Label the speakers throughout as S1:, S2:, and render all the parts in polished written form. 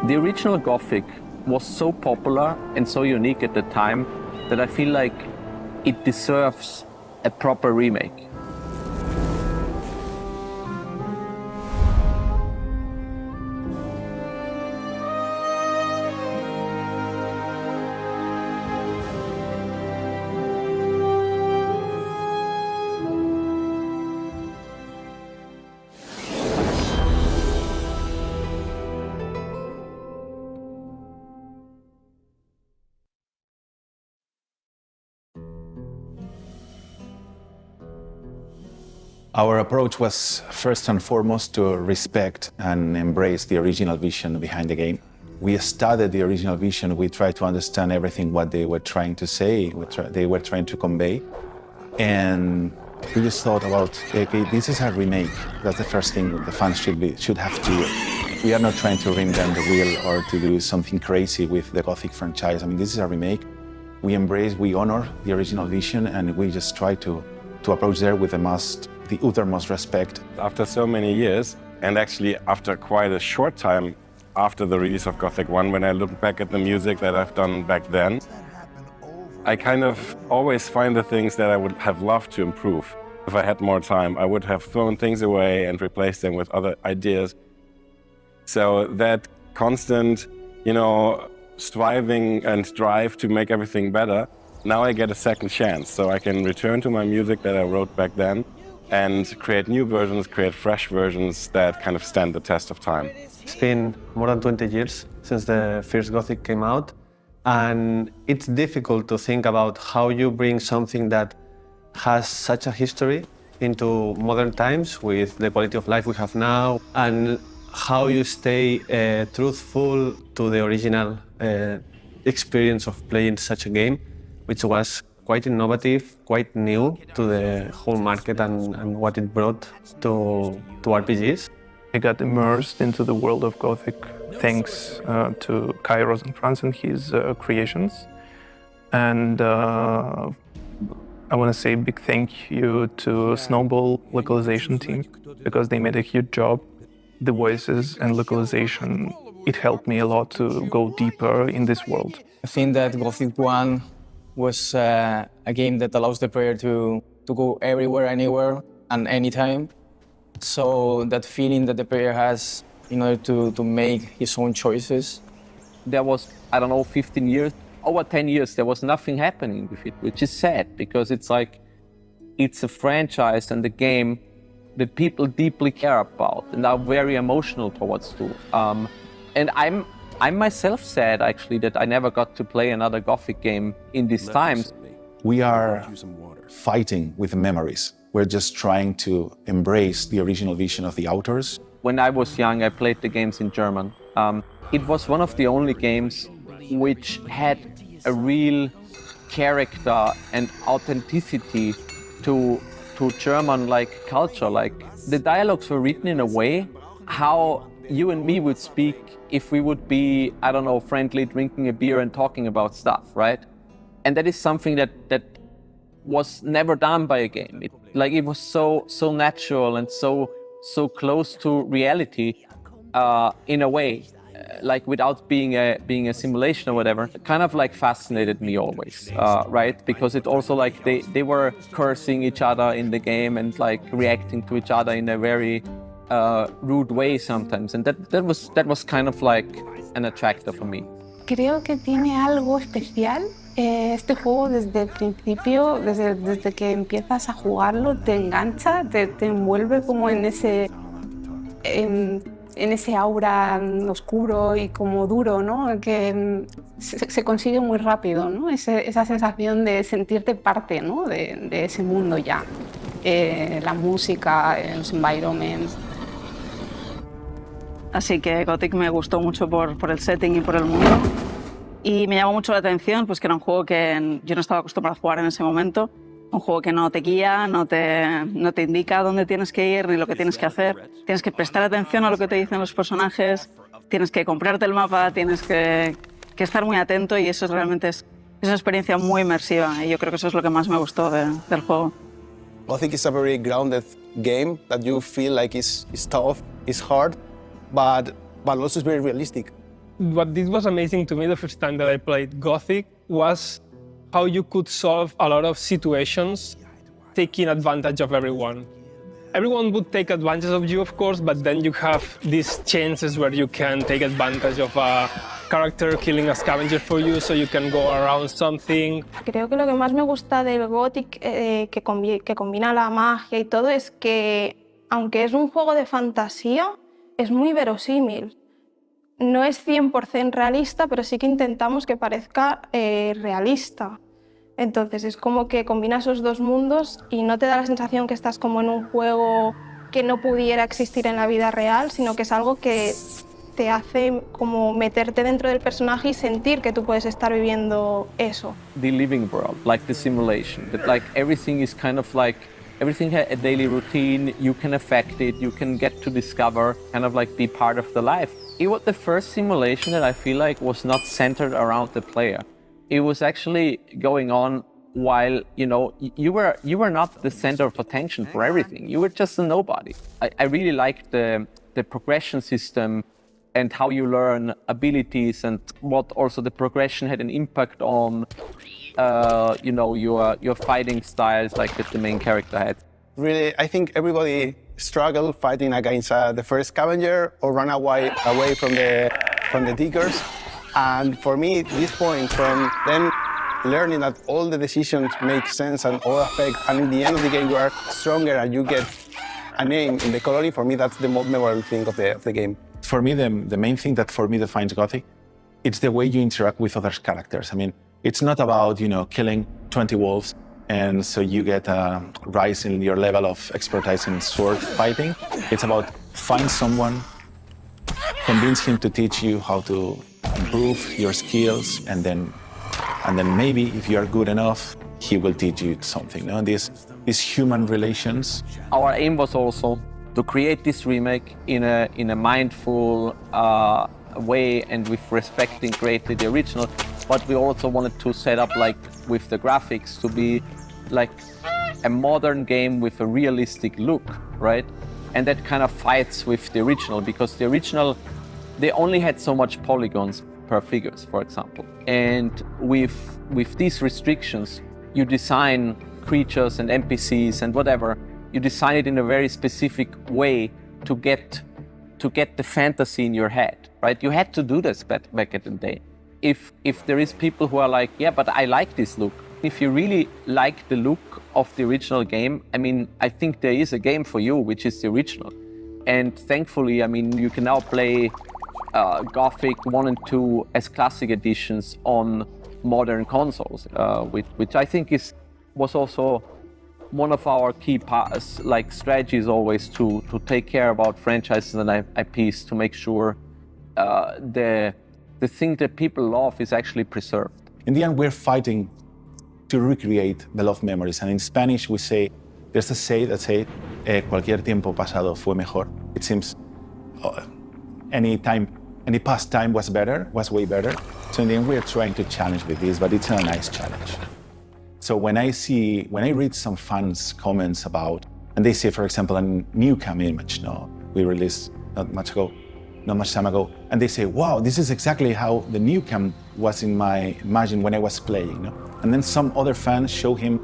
S1: The original Gothic was so popular and so unique at the time that I feel like it deserves a proper remake.
S2: Our approach was first and foremost to respect and embrace the original vision behind the game. We studied the original vision, we tried to understand everything what they were trying to say, they were trying to convey. And we just thought about, okay, this is a remake. That's the first thing the fans should have to do. We are not trying to reinvent the wheel or to do something crazy with the Gothic franchise. I mean, this is a remake. We embrace, we honor the original vision, and we just try to approach there with the uttermost respect.
S3: After so many years, and actually after quite a short time after the release of Gothic 1, when I look back at the music that I've done back then, I kind of always find the things that I would have loved to improve. If I had more time, I would have thrown things away and replaced them with other ideas. So that constant, striving and drive to make everything better, now I get a second chance. So I can return to my music that I wrote back then and create new versions, create fresh versions that kind of stand the test of time.
S4: It's been more than 20 years since the first Gothic came out, and it's difficult to think about how you bring something that has such a history into modern times with the quality of life we have now, and how you stay truthful to the original experience of playing such a game, which was quite innovative, quite new to the whole market and what it brought to RPGs.
S5: I got immersed into the world of Gothic thanks to Kai Rosenkrantz and his creations. And I want to say a big thank you to Snowball localization team, because they made a huge job. The voices and localization, it helped me a lot to go deeper in this world.
S6: I think that Gothic 1 was a game that allows the player to go everywhere, anywhere, and anytime. So that feeling that the player has in order to make his own choices.
S1: There was, 15 years, over 10 years, there was nothing happening with it, which is sad, because it's like, it's a franchise and a game that people deeply care about and are very emotional towards too. And I'm myself sad, actually, that I never got to play another Gothic game in these times.
S2: We are fighting with memories. We're just trying to embrace the original vision of the authors.
S1: When I was young, I played the games in German. It was one of the only games which had a real character and authenticity to German culture. The dialogues were written in a way how you and me would speak if we would be, friendly, drinking a beer and talking about stuff, right? And that is something that was never done by a game. It was so natural and so close to reality in a way, without being a simulation or whatever. It kind of fascinated me always, right? Because it also they were cursing each other in the game and reacting to each other in a very rude way sometimes, and that was kind of an attractor for me.
S7: Creo que tiene algo especial este juego desde el principio, desde que empiezas a jugarlo, te engancha, te envuelve como en ese aura oscuro y como duro, ¿no? Que se consigue muy rápido, ¿no? Esa sensación de sentirte parte, ¿no? de ese mundo ya. La música, los environments.
S8: Así que Gothic me gustó mucho por el setting y por el mundo. Y me llamó mucho la atención pues que era un juego que yo no estaba acostumbrado a jugar en ese momento. Un juego que no te guía, no te indica dónde tienes que ir ni lo que tienes que hacer. Tienes que prestar atención a lo que te dicen los personajes, tienes que comprarte el mapa, tienes que estar muy atento, y eso realmente es una experiencia muy inmersiva, y yo creo que eso es lo que más me gustó del juego.
S9: Gothic is a very grounded game that you feel like is tough, is hard, but also it's very realistic.
S10: what this was amazing to me the first time that I played Gothic was how you could solve a lot of situations taking advantage of everyone. Everyone would take advantage of you, of course, but then you have these chances where you can take advantage of a character killing a scavenger for you, so you can go around something.
S11: Creo que lo que más me gusta del Gothic, que combina la magia y todo, es que, aunque es un juego de fantasía, es muy verosímil. No es 100% realista, pero sí que intentamos que parezca realista. Entonces es como que combina esos dos mundos y no te da la sensación que estás como en un juego que no pudiera existir en la vida real, sino que es algo que te hace como meterte dentro del personaje y sentir que tú puedes estar viviendo eso.
S1: The living world, like the simulation, that like everything is kind of like, everything has a daily routine, you can affect it, you can get to discover, kind of like be part of the life. It was the first simulation that I feel like was not centered around the player. It was actually going on while, you know, you were not the center of attention for everything. You were just a nobody. I really liked the progression system and how you learn abilities and what also the progression had an impact on, you know, your fighting styles like that the main character had.
S9: Really, I think everybody struggled fighting against the first scavenger or run away from the diggers. And for me, this point from then learning that all the decisions make sense and all affect, and in the end of the game you are stronger and you get a name in the coloring, for me that's the most memorable thing of the game.
S2: For me, the main thing that for me defines Gothic, it's the way you interact with other characters. I mean, it's not about, you know, killing 20 wolves and so you get a rise in your level of expertise in sword fighting. It's about find someone, convince him to teach you how to improve your skills, and then maybe if you are good enough, he will teach you something. You know? These human relations.
S1: Our aim was also to create this remake in a mindful way and with respecting greatly the original, but we also wanted to set up, like with the graphics, to be like a modern game with a realistic look, right? And that kind of fights with the original, because the original, they only had so much polygons per figures, for example. And with these restrictions, you design creatures and NPCs and whatever, you design it in a very specific way to get the fantasy in your head, right? You had to do this back in the day. If there is people who are like, yeah, but I like this look. If you really like the look of the original game, I mean, I think there is a game for you, which is the original. And thankfully, I mean, you can now play Gothic 1 and 2 as classic editions on modern consoles, which I think was also one of our key strategies always to take care about franchises and IPs, to make sure the thing that people love is actually preserved.
S2: In the end, we're fighting to recreate the love memories. And in Spanish, we say, there's a say that says, cualquier tiempo pasado fue mejor. It seems any past time was way better. So in the end, we're trying to challenge with this, but it's a nice challenge. So when I read some fans' comments about, and they say, for example, a new cam image, we released not much time ago, and they say, wow, this is exactly how the new cam was in my imagine when I was playing. And then some other fans show him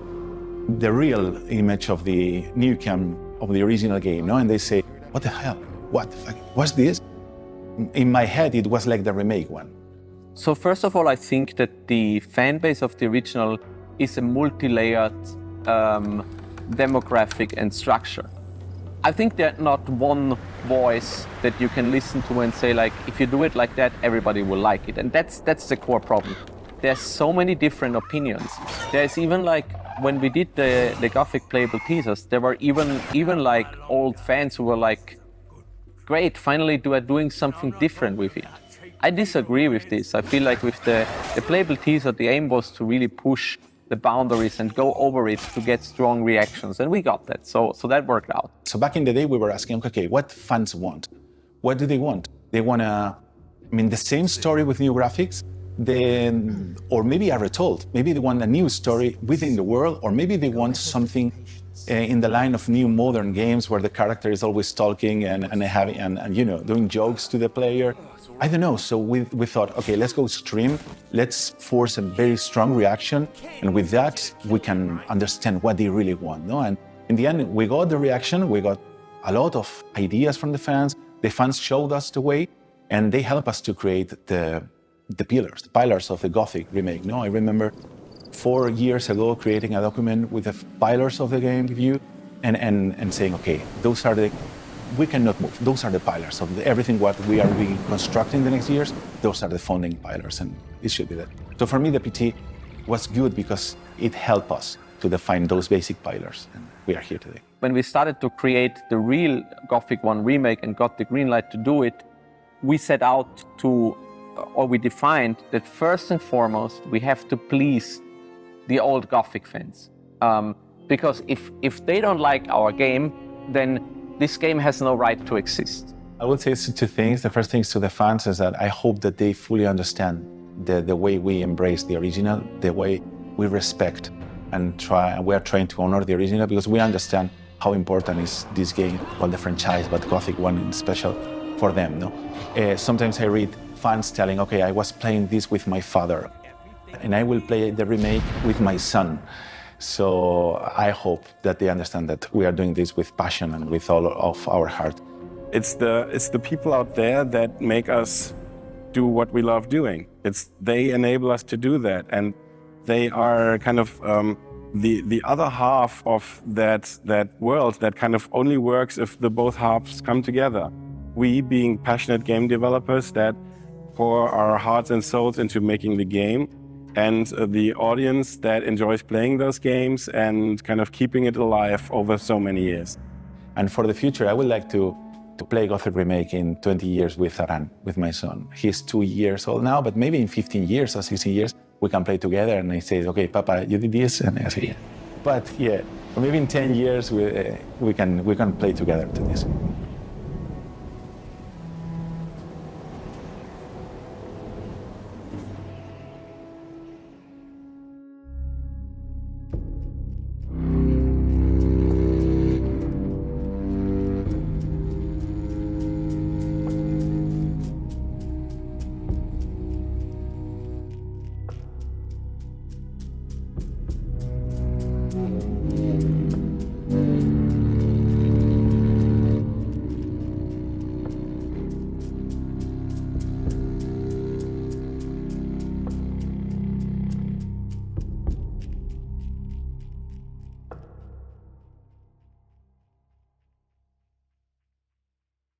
S2: the real image of the new cam of the original game, and they say, what the hell? What the fuck? What's this? In my head, it was like the remake one.
S1: So first of all, I think that the fan base of the original is a multi-layered demographic and structure. I think there's not one voice that you can listen to and say, like, if you do it like that, everybody will like it. And that's the core problem. There's so many different opinions. There's even like, when we did the Gothic playable teasers, there were even like old fans who were like, great, finally you are doing something different with it. I disagree with this. I feel like with the playable teaser, the aim was to really push the boundaries and go over it to get strong reactions, and we got that, so that worked out.
S2: So back in the day, we were asking, okay, what fans want? What do they want? They want the same story with new graphics, or maybe are retold. Maybe they want a new story within the world, or maybe they want something in the line of new modern games where the character is always talking and doing jokes to the player. I don't know. So we thought, okay, let's go extreme. Let's force a very strong reaction, and with that we can understand what they really want. No, and in the end, we got the reaction. We got a lot of ideas from the fans. The fans showed us the way, and they helped us to create the pillars of the Gothic remake. No, I remember 4 years ago creating a document with the pillars of the game view and saying, okay, we cannot move. Those are the pillars of everything what we are reconstructing the next years. Those are the founding pillars, and it should be that. So for me, the PT was good because it helped us to define those basic pillars, and we are here today.
S1: When we started to create the real Gothic 1 remake and Gothic Greenlight to do it, we set out to, or we defined that first and foremost, we have to please the old Gothic fans. Because if they don't like our game, then this game has no right to exist.
S2: I would say two things. The first thing is to the fans is that I hope that they fully understand the way we embrace the original, the way we respect and we are trying to honor the original, because we understand how important is this game, well, the franchise, but Gothic 1 in special for them. No? Sometimes I read fans telling, okay, I was playing this with my father, and I will play the remake with my son. So I hope that they understand that we are doing this with passion and with all of our heart.
S3: It's the people out there that make us do what we love doing. They enable us to do that, and they are kind of the other half of that world that kind of only works if the both halves come together. We, being passionate game developers that pour our hearts and souls into making the game, and the audience that enjoys playing those games and kind of keeping it alive over so many years.
S2: And for the future, I would like to play Gothic Remake in 20 years with Aran, with my son. He's 2 years old now, but maybe in 15 years or 16 years, we can play together, and I say, okay, Papa, you did this, and I say, yeah. But yeah, maybe in 10 years, we can play together to this.